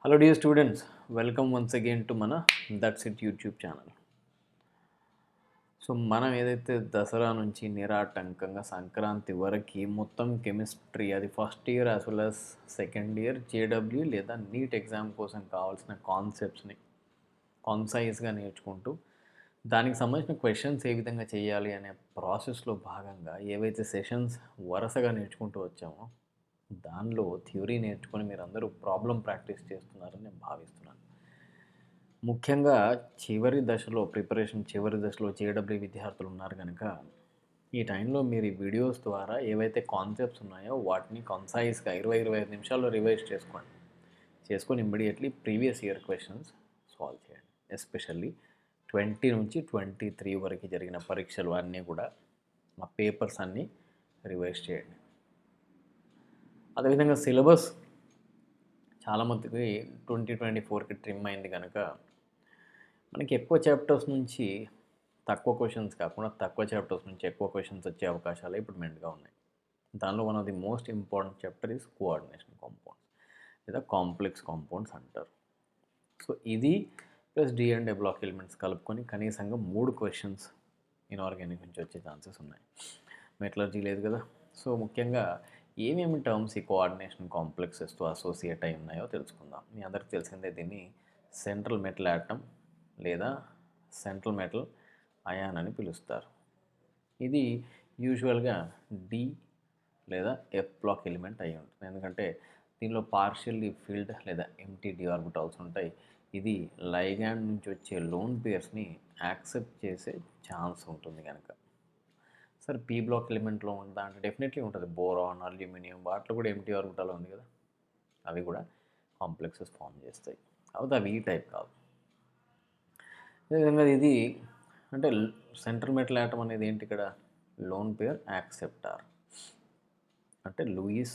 Hello dear students, welcome once again to మన that's it YouTube channel. So మనం ఏదైతే దసరా నుంచి నిరాటంకంగా సంక్రాంతి వరకు మొత్తం కెమిస్ట్రీ అది first year as well as second year JW లేదా నీట్ ఎగ్జామ్ కోసం కావాల్సిన కాన్సెప్ట్స్ని కాన్సైజ్గా నేర్చుకుంటూ దానికి సంబంధించిన క్వశ్చన్స్ ఏ విధంగా చేయాలి అనే ప్రాసెస్లో భాగంగా ఏవైతే సెషన్స్ వరుసగా నేర్చుకుంటూ వచ్చామో దానిలో థియరీ నేర్చుకొని మీరందరూ ప్రాబ్లం ప్రాక్టీస్ చేస్తున్నారని నేను భావిస్తున్నాను. ముఖ్యంగా చివరి దశలో ప్రిపరేషన్ చివరి దశలో జేడబ్ల్యూ విద్యార్థులు ఉన్నారు కనుక ఈ టైంలో మీరు ఈ వీడియోస్ ద్వారా ఏవైతే కాన్సెప్ట్స్ ఉన్నాయో వాటిని కన్సైజ్గా 20-25 నిమిషాల్లో రివైజ్ చేసుకొని immediately previous year questions solve చేయండి. ఎస్పెషల్లీ 20 నుంచి 23 వరకు జరిగిన పరీక్షలు అన్నీ కూడా ఆ పేపర్స్ అన్నీ రివైజ్ చేయండి. అదేవిధంగా సిలబస్ చాలామందికి 2024కి ట్రిమ్ అయింది కనుక మనకి ఎక్కువ చాప్టర్స్ నుంచి తక్కువ క్వశ్చన్స్ కాకుండా తక్కువ చాప్టర్స్ నుంచి ఎక్కువ క్వశ్చన్స్ వచ్చే అవకాశాలు ఇప్పుడు మెండుగా ఉన్నాయి. దానిలో one of the most important chapter is coordination compounds లేదా కాంప్లెక్స్ కాంపౌండ్స్ అంటారు. సో ఇది plus d and a block elements కలుపుకొని కనీసంగా 3 క్వశ్చన్స్ ఇన్ఆర్గానిక్ నుంచి వచ్చే ఛాన్సెస్ ఉన్నాయి. మెటలర్జీ లేదు కదా. సో ముఖ్యంగా ఏమేమి టర్మ్స్ ఈ కోఆర్డినేషన్ కాంప్లెక్సెస్తో అసోసియేట్ అయి ఉన్నాయో తెలుసుకుందాం. మీ అందరికి తెలిసిందే దీన్ని సెంట్రల్ మెటల్ యాటమ్ లేదా సెంట్రల్ మెటల్ అయాన్ అని పిలుస్తారు. ఇది యూజువల్గా డి లేదా ఎఫ్ బ్లాక్ ఎలిమెంట్ అయి ఉంటుంది. ఎందుకంటే దీనిలో పార్షియల్లీ ఫిల్డ్ లేదా ఎంటీ డి ఆర్బిటాల్స్ ఉంటాయి. ఇది లైగాండ్ నుంచి వచ్చే లోన్ పేర్స్ని యాక్సెప్ట్ చేసే ఛాన్స్ ఉంటుంది కనుక. సరే పీ బ్లాక్ ఎలిమెంట్లో ఉందా అంటే డెఫినెట్లీ ఉంటుంది. బోరాన్, అల్యూమినియం వాటిలో కూడా ఎంటీ ఆర్బిటాల్ ఉంది కదా, అవి కూడా కాంప్లెక్సెస్ ఫామ్ చేస్తాయి. కాబట్టి అవి ఈ టైప్ కాదు. అదేవిధంగా ఇది అంటే సెంట్రల్ మెటల్ యాటమ్ అనేది ఏంటి, ఇక్కడ లోన్ పేర్ యాక్సెప్టార్ అంటే లూయిస్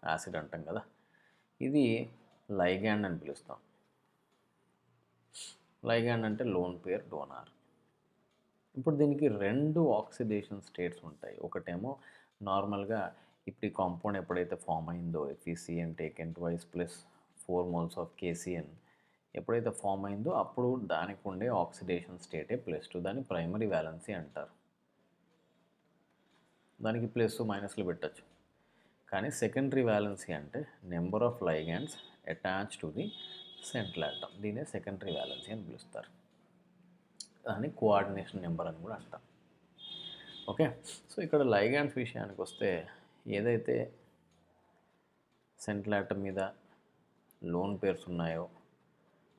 యాసిడ్ అంటాం కదా, ఇది లైగాండ్ అని పిలుస్తాం. లైగాండ్ అంటే లోన్ పేర్ డోనార్. ఇప్పుడు దీనికి 2 ఆక్సిడేషన్ స్టేట్స్ ఉంటాయి. ఒకటేమో నార్మల్గా ఇప్పుడు ఈ కాంపౌండ్ ఎప్పుడైతే ఫామ్ అయిందో FeCN taken twice plus 4 moles of KCN ఎప్పుడైతే ఫామ్ అయిందో అప్పుడు దానికి ఉండే ఆక్సిడేషన్ స్టేటే +2, దాన్ని ప్రైమరీ వ్యాలెన్సీ అంటారు. దానికి ప్లస్ మైనస్లు పెట్టచ్చు. కానీ సెకండరీ వ్యాలెన్సీ అంటే number of ligands attach to the central atom, దీనే సెకండరీ వ్యాలెన్సీ అని పిలుస్తారు. దాన్ని కోఆర్డినేషన్ నెంబర్ అని కూడా అంటాం. ఓకే, సో ఇక్కడ లైగాండ్స్ విషయానికి వస్తే ఏదైతే సెంట్రల్ ఆటమ్ మీద లోన్ పేర్స్ ఉన్నాయో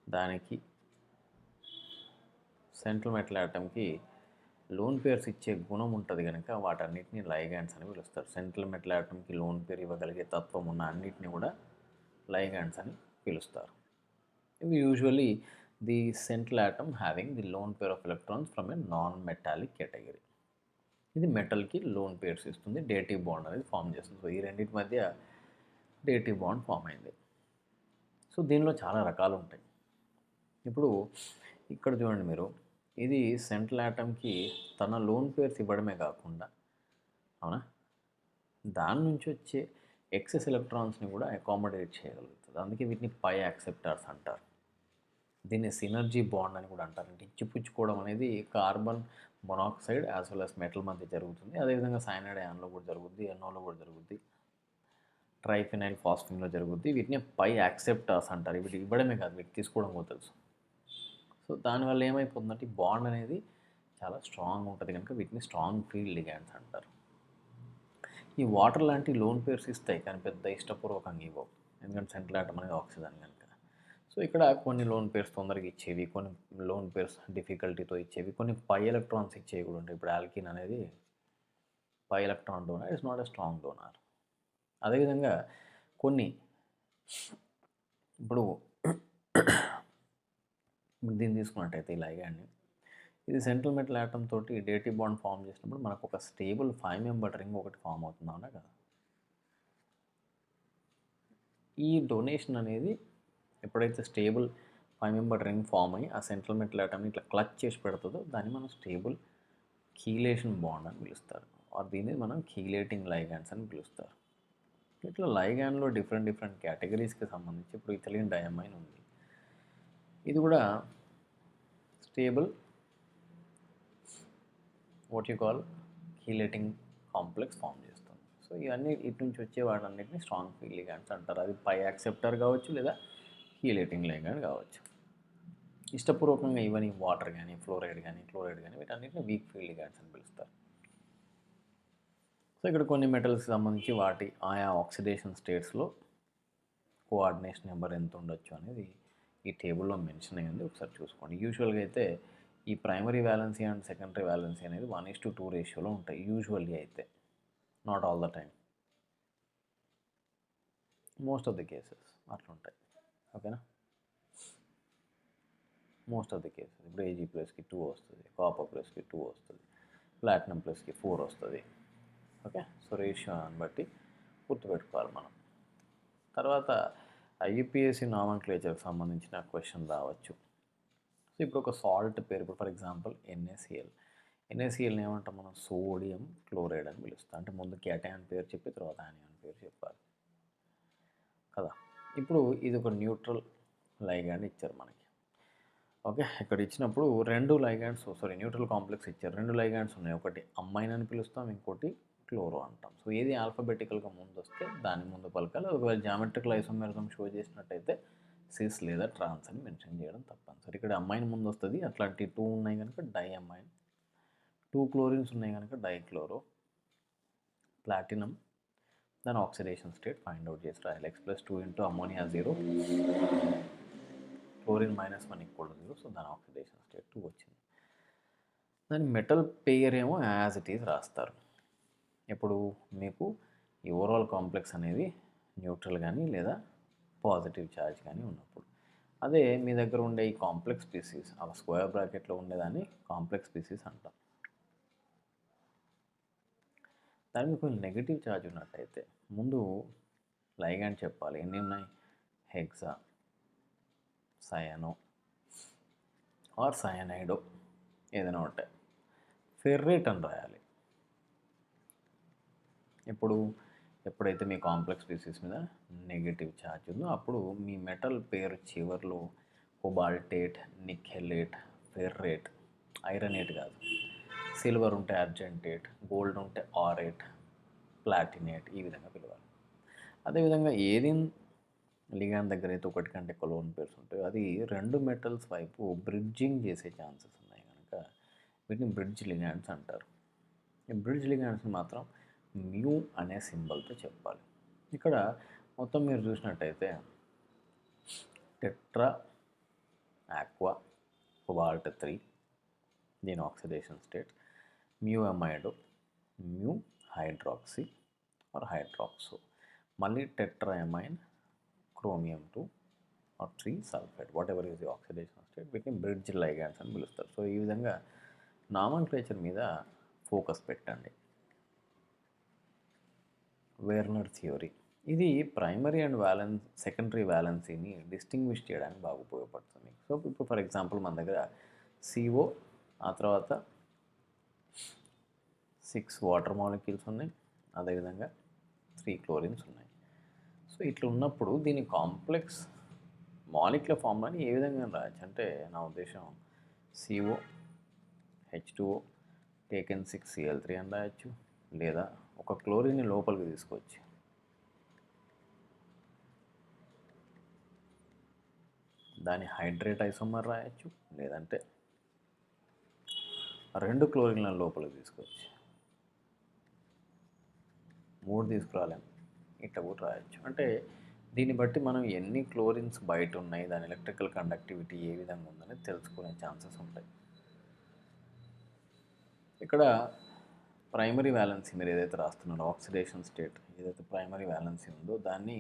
దానికి సెంట్రల్ మెటల్ ఆటమ్కి లోన్ పేర్స్ ఇచ్చే గుణం ఉంటుంది కనుక వాటన్నిటిని లైగాండ్స్ అని పిలుస్తారు. సెంట్రల్ మెటల్ ఆటమ్కి లోన్ పేరు ఇవ్వగలిగే తత్వం ఉన్న అన్నిటిని కూడా లైగాండ్స్ అని పిలుస్తారు. ఇవి usually the central atom having the lone pair of electrons from A non metallic category. ఇది మెటల్కి లోన్ పేర్స్ ఇస్తుంది, డేటివ్ బాండ్ అనేది ఫామ్ చేస్తుంది. సో ఈ రెండింటి మధ్య డేటివ్ బాండ్ ఫామ్ అయింది. సో దీనిలో చాలా రకాలు ఉంటాయి. ఇప్పుడు ఇక్కడ చూడండి మీరు, ఇది సెంట్రల్ ఆటమ్కి తన లోన్ పేర్స్ ఇవ్వడమే కాకుండా అవునా దాని నుంచి వచ్చే ఎక్సెస్ ఎలక్ట్రాన్స్ని కూడా అకామిడేట్ చేయగలుగుతుంది. అందుకే వీటిని పై యాక్సెప్టార్స్ అంటారు. దీన్ని సినర్జీ బాండ్ అని కూడా అంటారు. అంటే ఇచ్చిపుచ్చుకోవడం అనేది carbon monoxide as well as metal మధ్య జరుగుతుంది. అదేవిధంగా సైనైడ్ అయాన్లో కూడా జరుగుద్ది, ఎన్నోలో కూడా జరుగుద్ది, ట్రైఫినైల్ ఫాస్ఫిన్లో జరుగుద్ది. వీటిని పై యాక్సెప్టార్స్ అంటారు. వీటి ఇవ్వడమే కాదు, వీటి తీసుకోవడం కూడా తెలుసు. సో దానివల్ల ఏమైపోతుందంటే ఈ బాండ్ అనేది చాలా స్ట్రాంగ్ ఉంటుంది కనుక వీటిని స్ట్రాంగ్ ఫీల్డ్ లిగాండ్స్ అంటారు. ఈ వాటర్ లాంటి లోన్ పేర్స్ ఇస్తాయి కానీ పెద్ద ఇష్టపూర్వకంగా ఇవ్వవు, ఎందుకంటే సెంట్రల్ ఆటమ్ అనేది ఆక్సిజన్ కనుక. సో ఇక్కడ కొన్ని లోన్ పేర్స్ తొందరగా ఇచ్చేవి, కొన్ని లోన్ పేర్స్ డిఫికల్టీతో ఇచ్చేవి, కొన్ని పై ఎలక్ట్రాన్స్ ఇచ్చేవి కూడా ఉంటాయి. ఇప్పుడు ఆల్కిన్ అనేది pi electron donor, it's not a strong donor. అదేవిధంగా కొన్ని ఇప్పుడు దీన్ని తీసుకున్నట్టయితే ఈ లైగాండ్ని, ఇది సెంట్రల్ మెటల్ ఆటమ్ తోటి డేటివ్ బాండ్ ఫామ్ చేసినప్పుడు మనకు ఒక స్టేబుల్ 5 membered రింగ్ ఒకటి ఫామ్ అవుతుంది అవునా కదా. ఈ డొనేషన్ అనేది ఎప్పుడైతే స్టేబుల్ 5 membered రింగ్ ఫామ్ అయ్యి ఆ సెంట్రల్ మెటల్ ఆటమ్ని ఇట్లా క్లచ్ చేసి పెడుతుందో దాన్ని మనం స్టేబుల్ కీలేషన్ బాండ్ అని పిలుస్తారు. దీన్ని మనం కీలేటింగ్ లైగాండ్స్ అని పిలుస్తారు. ఇట్లా లైగాండ్లో డిఫరెంట్ కేటగిరీస్కి సంబంధించి ఇప్పుడు ఇథిలిన్ డయామైన్ ఉంది. ఇది కూడా stable what you call chelating complex form చేస్తుంది. సో ఇవన్నీ ఇటు నుంచి వచ్చే వాటన్నిటిని స్ట్రాంగ్ ఫీల్ లిగాండ్స్ అంటారు. అది పై యాక్సెప్టర్ కావచ్చు లేదా హీలేటింగ్ లిగాండ్ కావచ్చు. ఇష్టపూర్వకంగా ఇవన్నీ వాటర్ కానీ ఫ్లోరైడ్ కానీ క్లోరైడ్ కానీ వీటన్నిటిని వీక్ ఫీల్డ్ లిగాండ్స్ అని పిలుస్తారు. సో ఇక్కడ కొన్ని మెటల్స్కి సంబంధించి వాటి ఆయా ఆక్సిడేషన్ స్టేట్స్లో కోఆర్డినేషన్ నెంబర్ ఎంత ఉండొచ్చు అనేది ఈ టేబుల్లో మెన్షన్ అయ్యింది. ఒకసారి చూసుకోండి. యూజువల్గా అయితే ఈ primary valency and secondary valency అనేది 1:2 రేషియోలో ఉంటాయి యూజువల్లీ అయితే, not all the time, most of the cases అట్లా ఉంటాయి. ఓకేనా, మోస్ట్ ఆఫ్ ది కేసెస్. ఇప్పుడు ఏజీ ప్లస్కి 2 వస్తుంది, కాపర్ ప్లస్కి 2 వస్తుంది, ప్లాటినం ప్లస్కి 4 వస్తుంది. ఓకే, సో రేషియో అని బట్టి గుర్తుపెట్టుకోవాలి మనం. తర్వాత ఐయుపిఎస్సి నామన్క్లేచర్కి సంబంధించిన క్వశ్చన్ రావచ్చు. సో ఇప్పుడు ఒక సాల్ట్ పేరు, ఇప్పుడు ఫర్ ఎగ్జాంపుల్ ఎన్ఏసిఎల్ని ఏమంటాం మనం, సోడియం క్లోరైడ్ అని పిలుస్తాం. అంటే ముందు క్యాటయాన్ పేరు చెప్పి తర్వాత ఆనియాన్ పేరు చెప్పాలి కదా. ఇప్పుడు ఇది ఒక న్యూట్రల్ లైగాండ్ ఇచ్చారు మనకి. ఓకే, ఇక్కడ ఇచ్చినప్పుడు న్యూట్రల్ కాంప్లెక్స్ ఇచ్చారు. 2 లైగాండ్స్ ఉన్నాయి. ఒకటి అమ్మైన్ అని పిలుస్తాం, ఇంకోటి క్లోరో అంటాం. సో ఏది ఆల్ఫాబెటికల్గా ముందు వస్తే దాని ముందు పలకాలి. ఒకవేళ జామెట్రికల్ ఐసోమెరిజం షో చేసినట్టయితే సిస్ లేదా ట్రాన్స్ అని మెన్షన్ చేయడం తప్పనిసరి. ఇక్కడ అమ్మైన్ ముందు వస్తుంది. అట్లాంటి 2 ఉన్నాయి కనుక డై అమ్మైన్, 2 క్లోరిన్స్ ఉన్నాయి కనుక డైక్లోరో, ప్లాటినం, దాని ఆక్సిడేషన్ స్టేట్ ఫైండ్ అవుట్ చేసి రాయాలి. X+2 into ammonia 0, chlorine -1 = 0. So దాని ఆక్సిడేషన్ స్టేట్ 2 వచ్చింది. దాని మెటల్ పేర్ ఏమో యాజ్ ఇట్ ఈజ్ రాస్తారు. ఇప్పుడు మీకు ఈ ఓవరాల్ కాంప్లెక్స్ అనేది న్యూట్రల్ కానీ లేదా పాజిటివ్ ఛార్జ్ కానీ ఉన్నప్పుడు, అదే మీ దగ్గర ఉండే ఈ కాంప్లెక్స్ స్పీసీస్, ఆ స్క్వేర్ బ్రాకెట్లో ఉండేదాన్ని కాంప్లెక్స్ స్పీసీస్ అంటాం. దానికి కొంచెం నెగిటివ్ ఛార్జ్ ఉన్నట్టయితే ముందు లైగాండ్ చెప్పాలి. ఎన్ని ఉన్నాయి, హెక్సా, సయానో ఆర్ సయానైడో ఏదైనా ఉంటాయి. ఫెర్రేట్ అని రాయాలి. ఎప్పుడైతే మీ కాంప్లెక్స్ స్పీసీస్ మీద నెగిటివ్ ఛార్జ్ ఉందో అప్పుడు మీ మెటల్ పేరు చివర్లో కోబాల్టేట్, నికెలేట్, ఫెర్రేట్, ఐరనేట్ కాదు, సిల్వర్ ఉంటే అర్జెంటేట్, గోల్డ్ ఉంటే ఆరేట్, ప్లాటినేట్, ఈ విధంగా పిలవాలి. అదేవిధంగా ఏది లిగాండ్ దగ్గర అయితే ఒకటి కంటే ఎక్కువ లోన్ పేర్స్ ఉంటాయో అది 2 మెటల్స్ వైపు బ్రిడ్జింగ్ చేసే ఛాన్సెస్ ఉన్నాయి కనుక వీటిని బ్రిడ్జ్ లిగాండ్స్ అంటారు. ఈ బ్రిడ్జ్ లిగాండ్స్ని మాత్రం మ్యూ అనే సింబల్తో చెప్పాలి. ఇక్కడ మొత్తం మీరు చూసినట్టయితే టెట్రా ఆక్వా కోబాల్ట్ 3 దీని oxidation state, mu amido, mu hydroxy or hydroxo, మళ్ళీ tetra amine, chromium 2 or 3 sulfate, whatever is the oxidation state, వీటిని బ్రిడ్జ్ లైగాండ్స్ అని పిలుస్తారు. సో ఈ విధంగా నామన్క్లేచర్ మీద ఫోకస్ పెట్టండి. వెర్నర్ థియరీ ఇది ప్రైమరీ అండ్ సెకండరీ వ్యాలెన్సీని డిస్టింగ్విష్ చేయడానికి బాగా ఉపయోగపడుతుంది. సో ఇప్పుడు ఫర్ ఎగ్జాంపుల్ మన దగ్గర CO, ఆ తర్వాత 6 వాటర్ మాలిక్యూల్స్ ఉన్నాయి, అదేవిధంగా 3 క్లోరిన్స్ ఉన్నాయి. సో ఇట్లా ఉన్నప్పుడు దీని కాంప్లెక్స్ మాలిక్యులర్ ఫార్ములాని ఏ విధంగా రాయొచ్చు అంటే, నా ఉద్దేశం CO H2O టేకెన్ 6Cl3 అని రాయొచ్చు, లేదా ఒక క్లోరిన్ని లోపలికి తీసుకొచ్చి దాని హైడ్రేట్ ఐసోమర్ రాయొచ్చు, లేదంటే 2 క్లోరిన్ల లోపలికి తీసుకొచ్చి 3 తీసుకురాలేము, ఇట్లా కూడా రాయొచ్చు. అంటే దీన్ని బట్టి మనం ఎన్ని క్లోరిన్స్ బయట ఉన్నాయి, దాని ఎలక్ట్రికల్ కండక్టివిటీ ఏ విధంగా ఉందనేది తెలుసుకునే ఛాన్సెస్ ఉంటాయి. ఇక్కడ ప్రైమరీ వ్యాలెన్సీ మీరు ఏదైతే రాస్తున్నారో ఆక్సిడేషన్ స్టేట్ ఏదైతే ప్రైమరీ వ్యాలెన్సీ ఉందో దాన్ని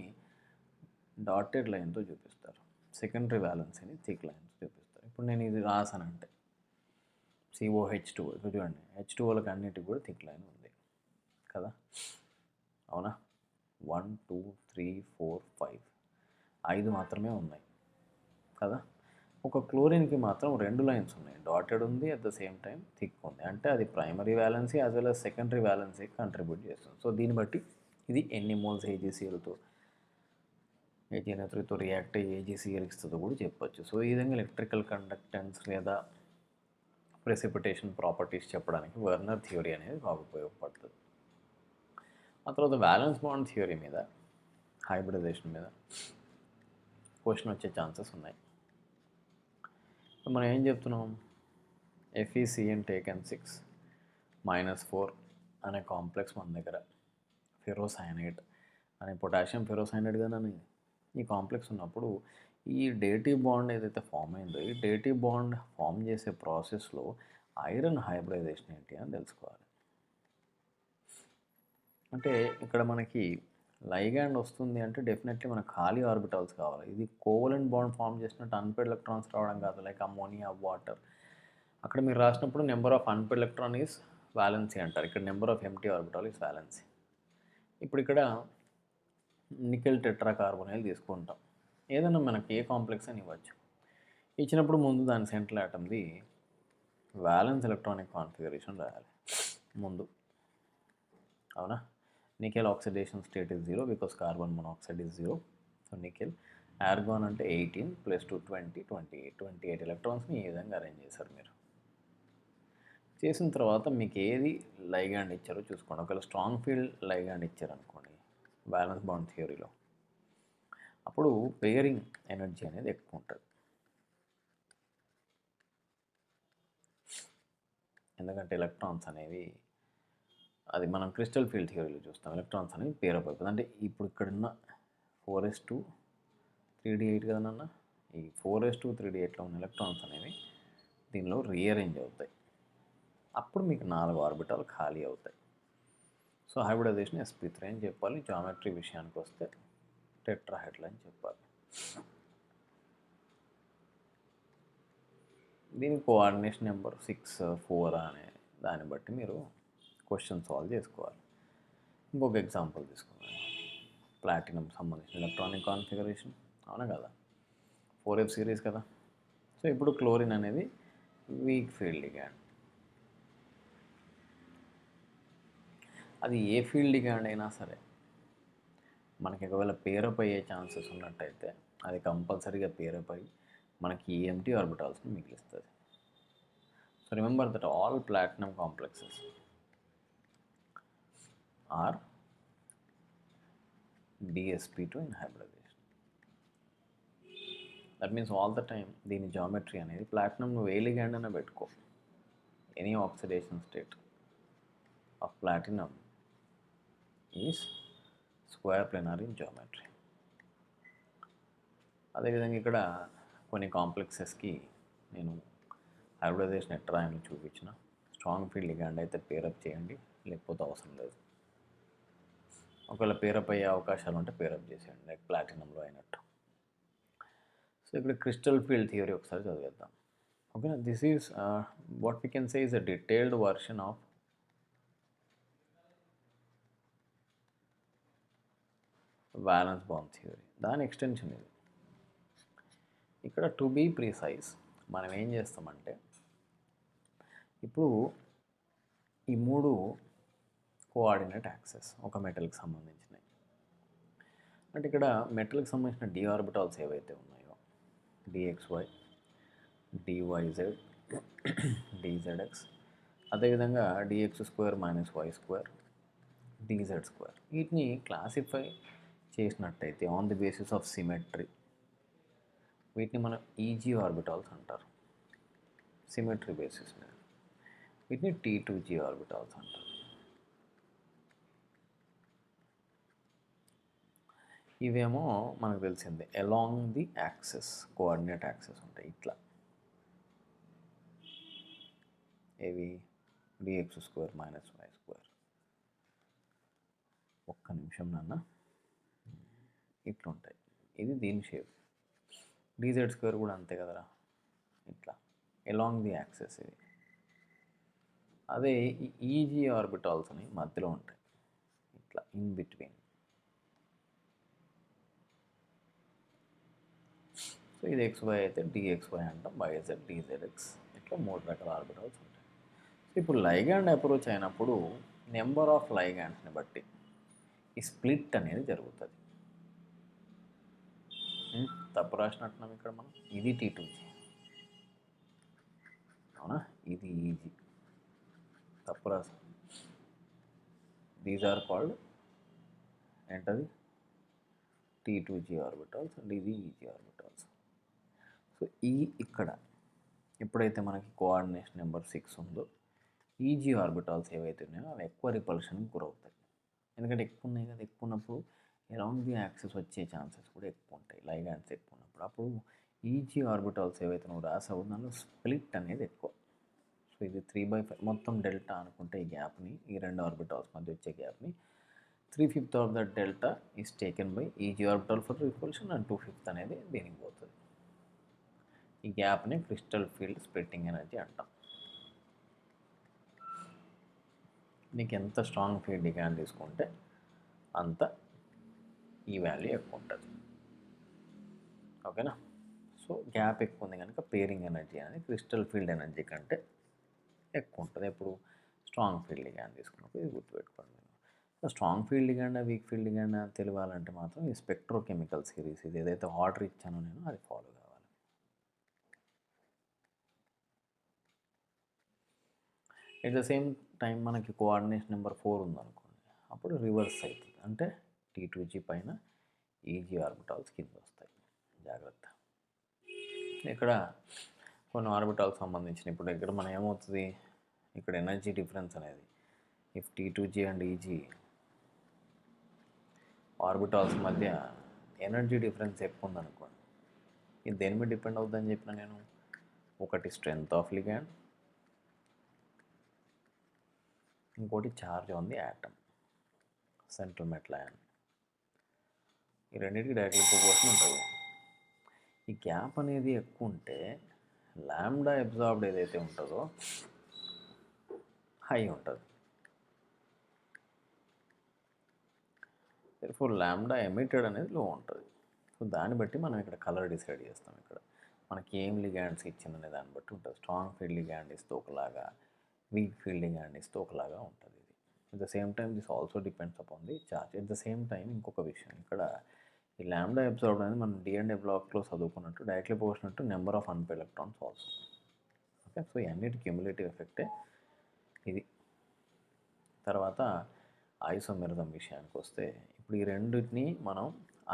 డాటెడ్ లైన్తో చూపిస్తారు, సెకండరీ వ్యాలెన్సీని థిక్ లైన్స్ చూపిస్తారు. ఇప్పుడు నేను ఇది రాసానంటే COH2, ఇప్పుడు చూడండి H2Oలకు అన్నిటికి కూడా థిక్ లైన్ ఉంది కదా, అవునా. 1 2 3 4 5 5 మాత్రమే ఉన్నాయి కదా. ఒక క్లోరిన్కి మాత్రం 2 లైన్స్ ఉన్నాయి, డాటెడ్ ఉంది, at the same time thick ఉంది. అంటే అది primary valency as well as secondary వ్యాలెన్సీకి కంట్రిబ్యూట్ చేస్తుంది. సో దీన్ని బట్టి ఇది ఎన్ని మోల్స్ AgNO3తో రియాక్ట్ అయ్యి AgCl ఇస్తుందో కూడా చెప్పొచ్చు. సో ఈ విధంగా ఎలక్ట్రికల్ కండక్టెన్స్ లేదా ప్రెసిపిటేషన్ ప్రాపర్టీస్ చెప్పడానికి వర్నర్ థియరీ అనేది బాగా ఉపయోగపడుతుంది. ఆ తర్వాత వ్యాలెన్స్ బాండ్ థియరీ మీద, హైబ్రిడైజేషన్ మీద క్వశ్చన్ వచ్చే ఛాన్సెస్ ఉన్నాయి. మనం ఏం చెప్తున్నాం, FeCN టేకెన్ 6-4 అనే కాంప్లెక్స్ మన దగ్గర ఫెరోసైనైడ్ అనే పొటాషియం ఫెరోసైనైడ్ కదా అని ఈ కాంప్లెక్స్ ఉన్నప్పుడు ఈ డేటివ్ బాండ్ ఏదైతే ఫామ్ అయిందో ఈ డేటివ్ బాండ్ ఫామ్ చేసే ప్రాసెస్లో ఐరన్ హైబ్రిడైజేషన్ ఏంటి అని తెలుసుకోవాలి. అంటే ఇక్కడ మనకి లైగాండ్ వస్తుంది అంటే డెఫినెట్లీ మనకు ఖాళీ ఆర్బిటాల్స్ కావాలి. ఇది కోవలెంట్ బాండ్ ఫామ్ చేసినట్టు అన్పేర్డ్ ఎలక్ట్రాన్స్ రావడం కాదు, లైక్ అమోనియా, వాటర్. అక్కడ మీరు రాసినప్పుడు number of unpaired electron is valency అంటారు, ఇక్కడ number of empty orbital is valency. ఇప్పుడు ఇక్కడ నికెల్ టెట్రాకార్బోనైల్ తీసుకుంటాం, ఏదైనా మనకి ఏ కాంప్లెక్స్ అని ఇవ్వచ్చు. ఇచ్చినప్పుడు ముందు దాని సెంట్రల్ ఆటమ్ది వ్యాలెన్స్ ఎలక్ట్రానిక్ కాన్ఫిగరేషన్ రాయాలి ముందు, అవునా. Nickel oxidation state is 0 because carbon monoxide is 0. So nickel organ అంటే 18 + 2 20 28 ఎలక్ట్రాన్స్ని ఈ విధంగా అరేంజ్ చేశారు. మీరు చేసిన తర్వాత మీకు ఏది లైగాండ్ ఇచ్చారో చూసుకోండి. ఒకవేళ స్ట్రాంగ్ ఫీల్డ్ లైగాండ్ ఇచ్చారనుకోండి బ్యాలెన్స్ బాండ్ థియరీలో, అప్పుడు పేరింగ్ ఎనర్జీ అనేది ఎక్కువ ఉంటుంది. ఎందుకంటే ఎలక్ట్రాన్స్ అనేవి, అది మనం క్రిస్టల్ ఫీల్డ్ థియరీలో చూస్తాం, ఎలక్ట్రాన్స్ అనేవి పేరప్ అయిపోతుంది. అంటే ఇప్పుడు ఇక్కడున్న 4s2 3d8 కదనన్న, ఈ 4s2 3d8లో ఉన్న ఎలక్ట్రాన్స్ అనేవి దీనిలో రీఅరేంజ్ అవుతాయి. అప్పుడు మీకు 4 ఆర్బిటాలు ఖాళీ అవుతాయి. సో హైబ్రిడైజేషన్ sp3 అని చెప్పాలి. జామెట్రీ విషయానికి వస్తే టెట్రాహెడ్రల్ అని చెప్పాలి. దీని కోఆర్డినేషన్ నెంబర్ 6 4 అనే దాన్ని బట్టి మీరు క్వశ్చన్ సాల్వ్ చేసుకోవాలి. ఇంకొక ఎగ్జాంపుల్ తీసుకున్నాను, ప్లాటినం సంబంధించిన ఎలక్ట్రానిక్ కాన్ఫిగరేషన్, అవునా కదా, 4f సిరీస్ కదా. సో ఇప్పుడు క్లోరిన్ అనేది వీక్ ఫీల్డ్ లిగాండ్. అది ఏ ఫీల్డ్ లిగాండ్ అయినా సరే మనకి ఒకవేళ పేరప్ అయ్యే ఛాన్సెస్ ఉన్నట్టయితే అది కంపల్సరీగా పేరప్ అయ్యి మనకి ఎంటీ ఆర్బిటాల్స్ని మిగిలిస్తుంది. So remember that all platinum complexes are DsP2 in hybridization. That means all the time దీని జామెట్రీ అనేది ప్లాటినం నువ్వు ఏ లిగాండ్ అయినా పెట్టుకో, any oxidation state of platinum is square planar in geometry. అదేవిధంగా ఇక్కడ కొన్ని కాంప్లెక్సెస్కి నేను హైబ్రిడైజేషన్ ఎట్లా రాయాలో చూపించిన. స్ట్రాంగ్ ఫీల్డ్ లిగాండ్ అయితే పేరప్ చేయండి, లేకపోతే అవసరం లేదు. ఒకవేళ పేరప్ అయ్యే అవకాశాలు ఉంటే పేరప్ చేసేయండి, లైక్ ప్లాటినంలో అయినట్టు. సో ఇక్కడ క్రిస్టల్ ఫీల్డ్ థియరీ ఒకసారి చదివేద్దాం. ఓకేనా, this is what we can say is a detailed version of violence bond theory. దాని ఎక్స్టెన్షన్ ఇది. ఇక్కడ టు బీ ప్రిసైజ్ మనం ఏం చేస్తామంటే, ఇప్పుడు ఈ 3 కోఆర్డినేట్ యాక్సెస్ ఒక మెటల్కి సంబంధించినవి. అంటే ఇక్కడ మెటల్కి సంబంధించిన d ఆర్బిటాల్స్ ఏవైతే ఉన్నాయో dxy, dyz, dzx, అదేవిధంగా dx² - y², dz², వీటిని క్లాసిఫై చేసినట్టయితే on the basis of symmetry వీటిని మనం ఈజీ ఆర్బిటాల్స్ అంటారు. సిమెట్రీ బేసిస్ మీద వీటిని T2g ఆర్బిటాల్స్ అంటారు. ఇవేమో మనకు తెలిసిందే along the access, coordinate access ఉంటాయి ఇట్లా. ఏవి dx² - y². ఒక్క నిమిషం నాన్న, ఇట్లుంటాయి. ఇది దీని షేప్. dz² కూడా అంతే కదరా, ఇట్లా అలాంగ్ ది యాక్సెస్ ఇది. అదే ఈజీ ఆర్బిటాల్స్ అని మధ్యలో ఉంటాయి ఇట్లా ఇన్ బిట్వీన్. సో ఇది xy అయితే dxy అంటాం, yz dzx, ఇట్లా 3 రకాల ఆర్బిటాల్స్ ఉంటాయి. సో ఇప్పుడు లైగాండ్ అప్రోచ్ అయినప్పుడు నెంబర్ ఆఫ్ లైగాండ్స్ని బట్టి ఈ స్ప్లిట్ అనేది జరుగుతుంది. తప్పు రాసినట్టున్నాం ఇక్కడ మనం. ఇది T2G, అవునా? ఇది ఈజీ, తప్పు రాసి. దీస్ ఆర్ కాల్డ్ ఏంటది T2G ఆర్బిటాల్స్ అండ్ ఇది ఈజీ ఆర్బిటాల్స్. సో ఇక్కడ ఎప్పుడైతే మనకి కోఆర్డినేషన్ నెంబర్ 6 ఉందో ఈజీ ఆర్బిటాల్స్ ఏవైతే ఉన్నాయో అవి ఎక్కువ రిపల్షన్కి గురవుతాయి. ఎందుకంటే ఎక్కువ ఉన్నాయి కదా, ఎక్కువ ఉన్నప్పుడు అరౌండ్ ది యాక్సిస్ వచ్చే ఛాన్సెస్ కూడా ఎక్కువ ఉంటాయి లైగాండ్స్ ఎక్కువ ఉన్నప్పుడు. అప్పుడు ఈజీ ఆర్బిటాల్స్ ఏవైతే నువ్వు రాసావో దానిలో స్ప్లిట్ అనేది ఎక్కువ. సో ఇది 3/5 మొత్తం డెల్టా అనుకుంటే ఈ గ్యాప్ని, ఈ రెండు ఆర్బిటాల్స్ మధ్య వచ్చే గ్యాప్ని 3/5 of the delta is taken by easy orbital for repulsion and 2/5 అనేది దీనికి పోతుంది. ఈ గ్యాప్ని క్రిస్టల్ ఫీల్డ్ స్ప్లిట్టింగ్ ఎనర్జీ అంటాం. నీకు ఎంత స్ట్రాంగ్ ఫీల్డ్ లిగాండ్ తీసుకుంటే అంత ఈ వాల్యూ ఎక్కువ ఉంటుంది. ఓకేనా? సో గ్యాప్ ఎక్కువ ఉంది కనుక పేరింగ్ ఎనర్జీ అనేది క్రిస్టల్ ఫీల్డ్ ఎనర్జీ కంటే ఎక్కువ ఉంటుంది. ఎప్పుడు స్ట్రాంగ్ ఫీల్డ్ లిగాండ్ తీసుకున్నప్పుడు ఇది గుర్తుపెట్టుకోండి. Strong field ligand week field ligand తెలియాలంటే మాత్రం ఈ స్పెక్ట్రోకెమికల్ సిరీస్ ఇది ఏదైతే ఆర్డర్ ఇచ్చానో నేను అది ఫాలో కావాలి. ఎట్ ద సేమ్ టైం మనకి కోఆర్డినేషన్ నెంబర్ 4 ఉందనుకోండి, అప్పుడు రివర్స్ అవుతుంది. అంటే T2G పైన ఈజీ ఆర్బిటాల్స్ కింద వస్తాయి. జాగ్రత్త. ఇక్కడ కొన్ని ఆర్బిటాల్స్ సంబంధించిన ఇప్పుడు ఇక్కడ మనం ఏమవుతుంది, ఇక్కడ ఎనర్జీ డిఫరెన్స్ అనేది if T2G and easy orbitals మధ్య ఎనర్జీ డిఫరెన్స్ ఎక్కువ ఉందనుకోండి, ఇది దేని మీద డిపెండ్ అవుతుందని చెప్పిన నేను. ఒకటి స్ట్రెంగ్త్ ఆఫ్ లిగాండ్, ఇంకోటి charge on the atom, central metal ion. ఈ రెండింటికి డైరెక్ట్లీ ప్రపోర్షన్ ఉంటుంది. ఈ గ్యాప్ అనేది ఎక్కువ ఉంటే లాంబ్డా అబ్జార్బ్డ్ ఏదైతే ఉంటుందో హై ఉంటుంది. ఫర్ లాంబ్డా ఎమిటెడ్ అనేది లో ఉంటుంది. సో దాన్ని బట్టి మనం ఇక్కడ కలర్ డిసైడ్ చేస్తాం. ఇక్కడ మనకి ఏం లిగాండ్స్ ఇచ్చిందనే దాన్ని బట్టి ఉంటుంది. స్ట్రాంగ్ ఫీల్డ్ లిగాండ్ ఇస్తే ఒకలాగా, వీక్ ఫీల్డ్ లిగాండ్ ఇస్తే ఒకలాగా ఉంటుంది. ఇది at the same time this also depends upon the charge. At the same time ఇంకొక విషయం, ఇక్కడ ఈ లాంబ్డా అబ్జార్బ్డ్ అనేది మనం D&A బ్లాక్లో చదువుకున్నట్టు directly proportional to number of unpaired electrons also. Okay, so ఇవన్నిటి క్యూములేటివ్ ఎఫెక్టే ఇది. తర్వాత ఐసోమెరిజం విషయానికి వస్తే, ఇప్పుడు ఈ రెండింటిని మనం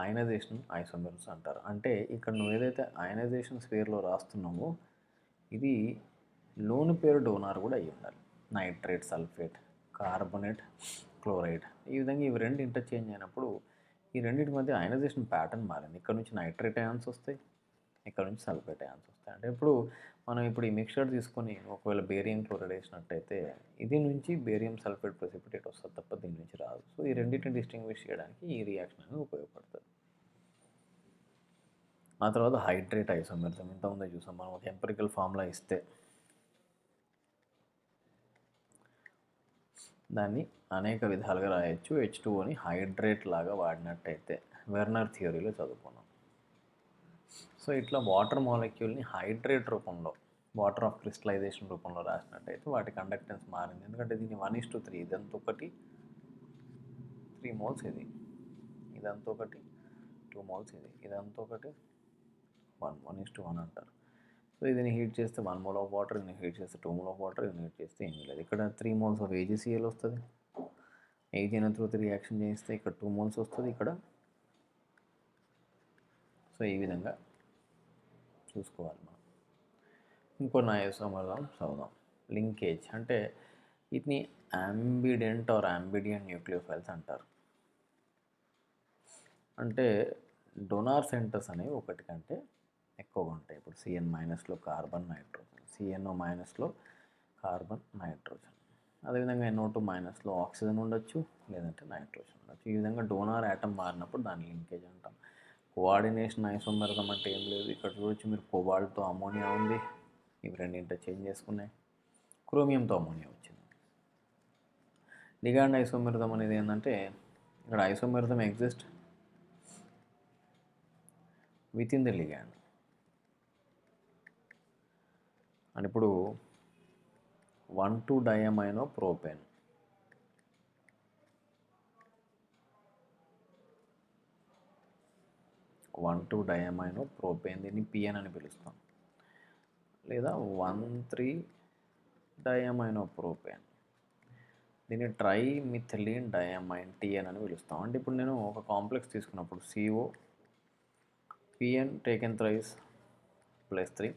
అయనైజేషన్ ఐసోమెరిజం అంటారు. అంటే ఇక్కడ నువ్వు ఏదైతే అయనైజేషన్ స్పేర్లో రాస్తున్నావో ఇది లోన్ పేరు డోనార్ కూడా అయ్యి ఉండాలి. నైట్రేట్, సల్ఫేట్, కార్బోనేట్, క్లోరైడ్, ఈ విధంగా ఇవి రెండు ఇంటర్చేంజ్ అయినప్పుడు ఈ రెండింటి మధ్య అయనైజేషన్ ప్యాటర్న్ మారింది. ఇక్కడ నుంచి నైట్రేట్ అయాన్స్ వస్తాయి, ఇక్కడ నుంచి సల్ఫేట్ అయాన్స్ వస్తాయి. అంటే ఇప్పుడు మనం ఇప్పుడు ఈ మిక్చర్ తీసుకొని ఒకవేళ బేరియం క్లోరైడ్ వేసినట్టయితే ఇది నుంచి బేరియం సల్ఫేట్ ప్రెసిపిటేట్ వస్తుంది తప్ప దీని నుంచి రాదు. సో ఈ రెండింటిని డిస్టింగ్విష్ చేయడానికి ఈ రియాక్షన్ అనేది ఉపయోగపడుతుంది. ఆ తర్వాత హైడ్రేట్ ఐసోమెరిజం ఇంతకుముందే చూసాం మనం. ఒక ఎంపెరికల్ ఫార్ములా ఇస్తే దాన్ని అనేక విధాలుగా రాయొచ్చు. H2Oని హైడ్రేట్ లాగా వాడినట్టయితే వెర్నర్ థియరీలో చదువుకున్నాం. సో ఇట్లా వాటర్ మాలిక్యూల్ని హైడ్రేట్ రూపంలో, వాటర్ ఆఫ్ క్రిస్టలైజేషన్ రూపంలో రాసినట్టయితే వాటి కండక్టెన్స్ మారింది. ఎందుకంటే దీన్ని 1:3, ఇదంతా ఒకటి 3 మోల్స్, ఇదంతా ఒకటి 2 మోల్స్, ఇదంతా ఒకటి 1:1 అంటారు. సో దీన్ని హీట్ చేస్తే 1 మోల్ ఆఫ్ వాటర్, దీన్ని హీట్ చేస్తే 2 మోల్ ఆఫ్ వాటర్, దీన్ని హీట్ చేస్తే ఏమీ లేదు. ఇక్కడ 3 మోల్స్ ఆఫ్ AgCl వస్తుంది. AgNO3 రియాక్షన్ చేస్తే ఇక్కడ 2 మోల్స్ వస్తుంది ఇక్కడ. సో ఈ విధంగా చూసుకోవాలి మనం. ఇంకొన్ని ఐసోమర్స్ చదువుదాం. లింకేజ్ అంటే వీటిని అంబిడెంట్ ఆర్ అంబిడియన్ న్యూక్లియోఫైల్స్ అంటారు. అంటే డోనార్ సెంటర్స్ అనేవి ఒకటి కంటే ఎక్కువగా ఉంటాయి. ఇప్పుడు CN- carbon, nitrogen, CNO- carbon, nitrogen. అదేవిధంగా NO2- ఆక్సిజన్ ఉండొచ్చు, లేదంటే నైట్రోజన్ ఉండొచ్చు. ఈ విధంగా డోనార్ యాటమ్ మారినప్పుడు దాన్ని లింకేజ్ అంటాం. కోఆర్డినేషన్ ఐసోమెరిజం అంటే ఏం లేదు. ఇక్కడ చూడొచ్చు మీరు, కోబాల్ట్తో అమోనియా ఉంది, ఇవి రెండు ఇంటర్చేంజ్ చేసుకున్నాయి. క్రోమియంతో అమోనియా వచ్చింది. లిగాండ్ ఐసోమెరిజం అనేది ఏంటంటే ఇక్కడ isomerism exist with in the ligand. And ఇప్పుడు 1,2-డైఅమైనో ప్రోపేన్, 1,2 డయామైనో ప్రోపేన్, దీన్ని పిఎన్ అని పిలుస్తాం. లేదా 1,3 డయామైనో ప్రోపేన్, దీన్ని ట్రైమిథిలీన్ డయామైన్ టీఎన్ అని పిలుస్తాం. అంటే ఇప్పుడు నేను ఒక కాంప్లెక్స్ తీసుకున్నప్పుడు CO PN taken thrice +3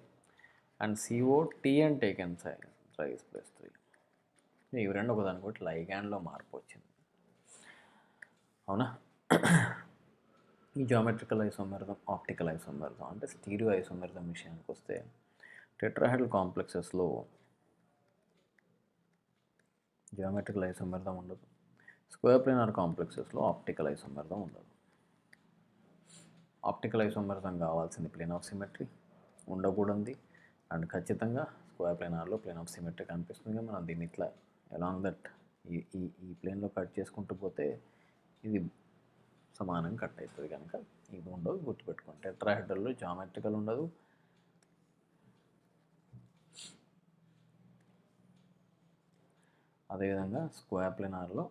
and CO TN taken thrice +3. ఇవి రెండు ఒకదానికొకటి లైగాండ్లో మార్పు వచ్చింది, అవునా? ఈ జామెట్రికల్ ఐసోమెరిజం, ఆప్టికల్ ఐసోమెరిజం అంటే స్టీరియో ఐసోమెరిజం విషయానికి వస్తే టెట్రాహెడ్రల్ కాంప్లెక్సెస్లో జామెట్రికల్ ఐసోమెరిజం ఉండదు. స్క్వేర్ ప్లేనార్ కాంప్లెక్సెస్లో ఆప్టికల్ ఐసోమెరిజం ఉండదు. ఆప్టికల్ ఐసోమెరిజం కావాల్సింది ప్లేన్ ఆఫ్ సిమెట్రీ ఉండకూడదు, అండ్ ఖచ్చితంగా స్క్వేర్ ప్లేనార్లో ప్లేన్ ఆఫ్ సిమెట్రీ కనిపిస్తుంది. మనం దీన్ని ఇట్లా అలాంగ్ దట్ ఈ ప్లేన్లో కట్ చేసుకుంటూ పోతే ఇది సమానంగా కట్ అవుతుంది కనుక ఇది ఉండదు, గుర్తుపెట్టుకోండి. టెట్రాహెడ్రల్లో జామెట్రికల్ ఉండదు, అదేవిధంగా స్క్వేర్ ప్లేనార్లో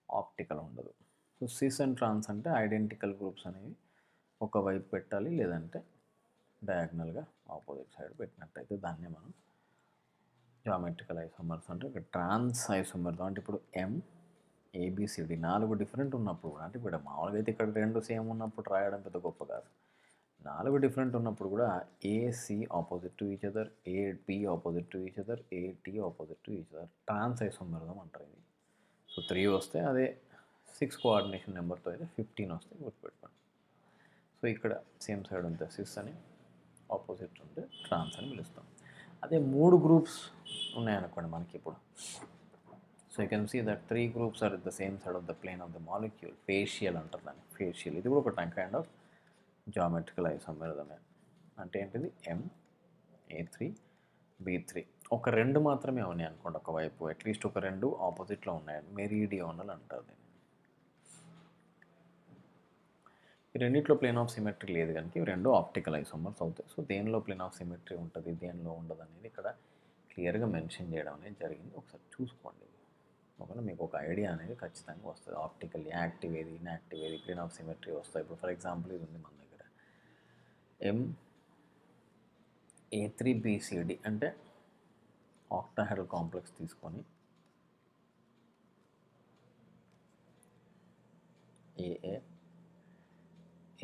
ఆప్టికల్ ఉండదు. సో సిస్ అండ్ ట్రాన్స్ అంటే ఐడెంటికల్ గ్రూప్స్ అనేవి ఒకవైపు పెట్టాలి, లేదంటే డయాగ్నల్గా ఆపోజిట్ సైడ్ పెట్టినట్టయితే దాన్ని మనం జామెట్రికల్ ఐసోమర్స్ అంటే. ఇక్కడ ట్రాన్స్ ఐసోమర్స్ అంటే ఇప్పుడు ABCD 4 డిఫరెంట్ ఉన్నప్పుడు కూడా, అంటే ఇప్పుడు మామూలుగా అయితే ఇక్కడ 2 సేమ్ ఉన్నప్పుడు రాయడం పెద్ద గొప్ప కాదు. 4 డిఫరెంట్ ఉన్నప్పుడు కూడా AC opposite to each other, AB opposite to each other, AT opposite to each other trans isomerism అంటారు ఇది. సో 3 వస్తే అదే 6 కోఆర్డినేషన్ నెంబర్తో అయితే 15 వస్తే గుర్తుపెట్టుకోండి. సో ఇక్కడ సేమ్ సైడ్ ఉంటే సిస్ అని, ఆపోజిట్ ఉంటే ట్రాన్స్ అని పిలుస్తాం. అదే 3 గ్రూప్స్ ఉన్నాయనుకోండి మనకి ఇప్పుడు. So you can see that 3 groups are at the same side of the plane of the molecule. Facial అంటారు దాన్ని, ఫేషియల్. ఇది కూడా ఒక కైండ్ ఆఫ్ జామెట్రికల్ ఐసోమెరిజమే. అంటే ఏంటిది A3B3 ఒక 2 మాత్రమే ఉన్నాయి అనుకోండి ఒకవైపు, అట్లీస్ట్ ఒక 2 ఆపోజిట్లో ఉన్నాయి, మెరీడియోనల్ అంటారు దీన్ని. ఈ రెండిట్లో ప్లేన్ ఆఫ్ సిమెట్రీ లేదు కనుక ఇవి 2 ఆప్టికల్ ఐసోమర్స్ అవుతాయి. సో దేనిలో ప్లేన్ ఆఫ్ సిమెట్రీ ఉంటుంది, దేనిలో ఉండదు అనేది ఇక్కడ క్లియర్గా మెన్షన్ చేయడం అనేది జరిగింది. ఒకసారి చూసుకోండి, ఒకవేళ మీకు ఒక ఐడియా అనేది ఖచ్చితంగా వస్తుంది. ఆప్టికల్ యాక్టివ్ ఏది, ఇన్యాక్టివ్ ఏది, ప్లేన్ ఆఫ్ సిమెట్రీ వస్తాయి. ఇప్పుడు ఫర్ ఎగ్జాంపుల్ ఇది ఉంది మన దగ్గర A3BCD అంటే ఆక్టాహెడ్రల్ కాంప్లెక్స్ తీసుకొని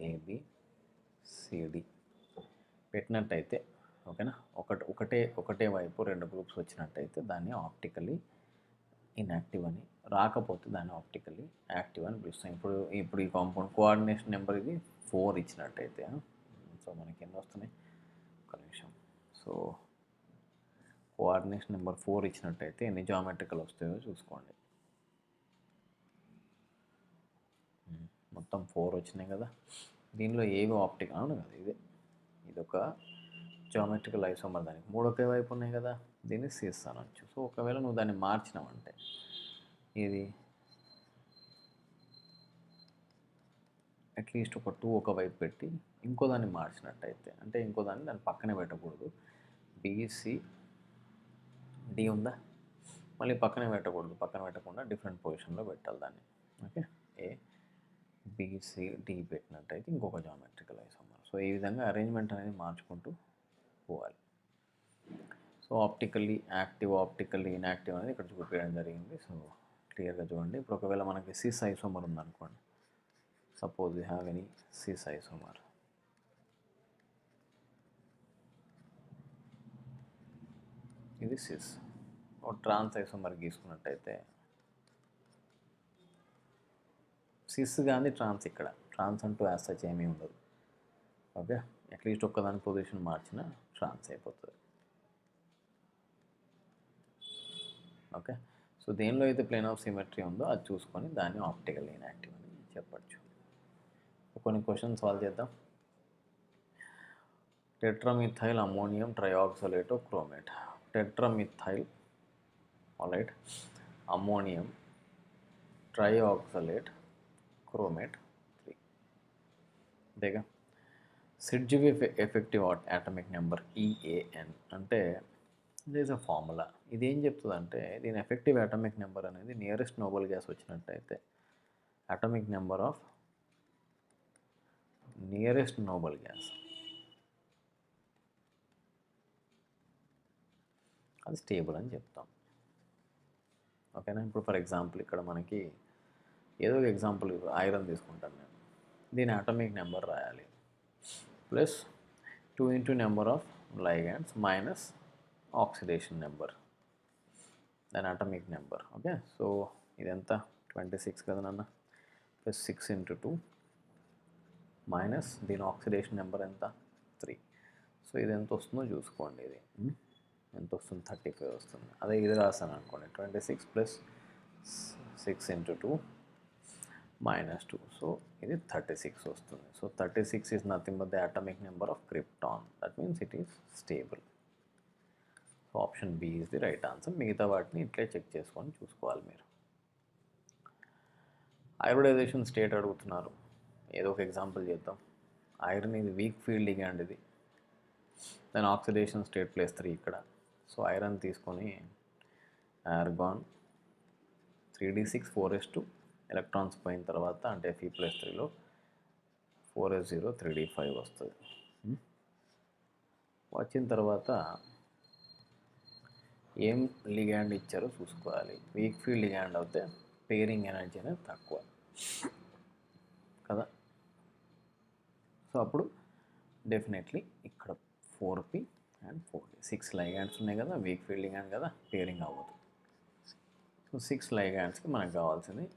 AABCD పెట్టినట్టయితే, ఓకేనా, ఒకటే వైపు 2 గ్రూప్స్ వచ్చినట్టయితే దాన్ని ఆప్టికల్లీ ఇన్యాక్టివ్ అని, రాకపోతే దాన్ని ఆప్టికల్లీ యాక్టివ్ అని పిలుస్తాం. ఇప్పుడు ఈ కాంపౌండ్ కోఆర్డినేషన్ నెంబర్ ఇది 4 ఇచ్చినట్టయితే, సో మనకి ఎన్ని వస్తున్నాయి, ఒక నిమిషం. సో కోఆర్డినేషన్ నెంబర్ 4 ఇచ్చినట్టయితే ఎన్ని జామెట్రికల్ వస్తాయో చూసుకోండి. మొత్తం 4 వచ్చినాయి కదా. దీనిలో ఏవి ఆప్టికల్, అవును కదా, ఇదొక జామెట్రికల్ ఐసోమర్, దానికి 3 ఒకే వైపు ఉన్నాయి కదా, దీన్ని సిస్ అనొచ్చు. సో ఒకవేళ నువ్వు దాన్ని మార్చినావంటే ఇది అట్లీస్ట్ ఒక 2 ఒక వైపు పెట్టి ఇంకో దాన్ని మార్చినట్టయితే, అంటే ఇంకో దాన్ని పక్కనే పెట్టకూడదు. BCD ఉందా, మళ్ళీ పక్కనే పెట్టకూడదు, పక్కన పెట్టకుండా డిఫరెంట్ పొజిషన్లో పెట్టాలి దాన్ని. ఓకే, ABCD పెట్టినట్టయితే ఇంకొక జామెట్రికల్ ఐసోమర్. సో ఈ విధంగా అరేంజ్మెంట్ అనేది మార్చుకుంటూ పోవాలి. So optically active, optically inactive అనేది ఇక్కడ చూపించడం జరిగింది. సో క్లియర్గా చూడండి. ఇప్పుడు ఒకవేళ మనకి సిస్ ఐసోమర్ ఉందనుకోండి, suppose you have any cis isomer, ఇది సిస్. ట్రాన్స్ ఐసోమర్ గీసుకున్నట్టయితే సిస్ కానీ ట్రాన్స్, ఇక్కడ ట్రాన్స్ అంటూ యాజ్ సచ్ ఏమీ ఉండదు. ఓకే, అట్లీస్ట్ ఒక్కదాని పొజిషన్ మార్చినా ట్రాన్స్ అయిపోతుంది. ఓకే, సో దేనిలో అయితే ప్లేన్ ఆఫ్ సిమెట్రీ ఉందో అది చూసుకొని దాన్ని ఆప్టికల్ ఇన్యాక్టివ్ అని చెప్పచ్చు. కొన్ని క్వశ్చన్స్ సాల్వ్ చేద్దాం. Tetramethyl ammonium trioxalate chromate. Tetramethyl, alright, ammonium trioxalate chromate 3. అంతేగా. Sidgwick effective atomic number EAN అంటే దిస్ అ ఫార్ములా. ఇది ఏం చెప్తుంది అంటే దీని ఎఫెక్టివ్ అటామిక్ నెంబర్ అనేది నియరెస్ట్ నోబెల్ గ్యాస్ వచ్చినట్టయితే atomic number of nearest noble gas అది స్టేబుల్ అని చెప్తాం. ఓకేనా. ఇప్పుడు ఫర్ ఎగ్జాంపుల్ ఇక్కడ మనకి ఏదో ఒక ఎగ్జాంపుల్ ఐరన్ తీసుకుంటాను నేను. దీని అటామిక్ నెంబర్ రాయాలి plus 2 into number of ligands minus oxidation number దాని అటామిక్ నెంబర్. ఓకే. సో ఇదెంత 26 కదా నాన్న, ప్లస్ 6 into 2 మైనస్ దీని ఆక్సిడేషన్ నెంబర్ ఎంత 3. సో ఇది ఎంత వస్తుందో చూసుకోండి. ఇది ఎంత వస్తుంది 35 వస్తుంది. అదే ఇది రాసాను అనుకోండి 26 ప్లస్ 6 into 2 minus 2. సో ఇది 36 వస్తుంది. So 36 is nothing but the atomic number of krypton. That means it is stable. So option B is the right answer. మిగతా వాటిని ఇట్లే చెక్ చేసుకొని చూసుకోవాలి మీరు. హైబ్రిడైజేషన్ స్టేట్ అడుగుతున్నారు, ఏదో ఒక ఎగ్జాంపుల్ చేద్దాం. ఐరన్ ఇది వీక్ ఫీల్డ్ లిగాండ్, ఇది దాని ఆక్సిడేషన్ స్టేట్ +3 ఇక్కడ. సో ఐరన్ తీసుకొని ఆర్గాన్ 3d6 4s2 ఎలక్ట్రాన్స్ పోయిన తర్వాత అంటే Fe+3లో 4s0 3d5 వస్తుంది. వచ్చిన తర్వాత ఏం లిగాండ్ ఇచ్చారో చూసుకోవాలి. వీక్ ఫీల్డ్ లిగాండ్ అయితే పేరింగ్ ఎనర్జీ అనేది తక్కువ కదా. సో అప్పుడు డెఫినెట్లీ ఇక్కడ 4p అండ్ 4d 6 లైగాండ్స్ ఉన్నాయి కదా, వీక్ ఫీల్డ్ లిగాండ్ కదా, పేరింగ్ అవ్వదు. సో 6 లైగాండ్స్కి మనకు కావాల్సింది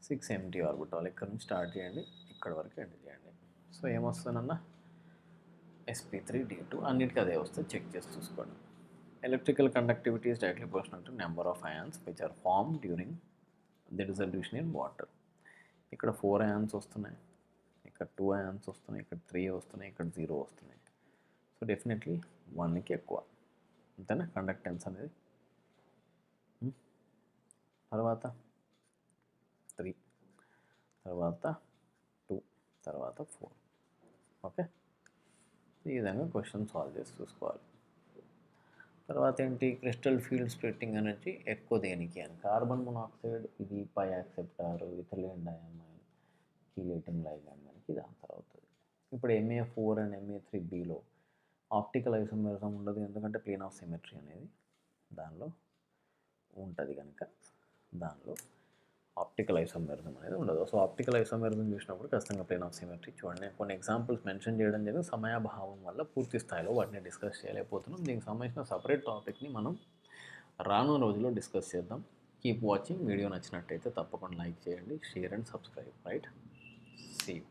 6 empty ఆర్బిటాల్. ఇక్కడ నుంచి స్టార్ట్ చేయండి, ఇక్కడ వరకు ఎండ్ చేయండి. సో ఏమొస్తుందన్న sp3d2 అన్నిటికీ అదే వస్తే చెక్ చేసి చూసుకోండి. Electrical conductivity is directly proportional to number of ions which are formed during the dissolution in water. ఇక్కడ 4 ions వస్తున్నాయి, ఇక్కడ 2 ions వస్తున్నాయి, ఇక్కడ 3 వస్తున్నాయి, ఇక్కడ 0 వస్తున్నాయి. సో డెఫినెట్లీ 1కి ఎక్కువ అంతేనా కండక్టెన్స్ అనేది. తర్వాత 3, తర్వాత 2, తర్వాత 4. ఓకే. ఈ విధంగా క్వశ్చన్ సాల్వ్ చేసి చూసుకోవాలి. తర్వాత ఏంటి, క్రిస్టల్ ఫీల్డ్ స్ప్లిట్టింగ్ ఎనర్జీ ఎక్కువ దేనికి అని. కార్బన్ మోనాక్సైడ్ ఇది పై acceptor, ethylene diamine, chelating ligand మనకి ఇది ఆన్సర్ అవుతుంది. ఇప్పుడు Ma4 అండ్ Ma3Bలో ఆప్టికల్ ఐసోమెరిజం ఉండదు, ఎందుకంటే ప్లేన్ ఆఫ్ సిమెట్రీ అనేది దానిలో ఉంటుంది కనుక దానిలో ఆప్టికల్ ఐసోమెరిజం అనేది ఉండదు. సో ఆప్టికల్ ఐసోమెరిజం చూసినప్పుడు ఖచ్చితంగా ప్లేన్ ఆఫ్ సిమెట్రీ చూడండి. నేను కొన్ని ఎగ్జాంపుల్స్ మెన్షన్ చేయడం జరిగింది, సమయాభావం వల్ల పూర్తి స్థాయిలో వాటిని డిస్కస్ చేయలేకపోతున్నాం. దీనికి సంబంధించిన సపరేట్ టాపిక్ని మనం రానున్న రోజుల్లో డిస్కస్ చేద్దాం. Keep watching. వీడియో నచ్చినట్టయితే తప్పకుండా లైక్ చేయండి, share and subscribe. Right, see you.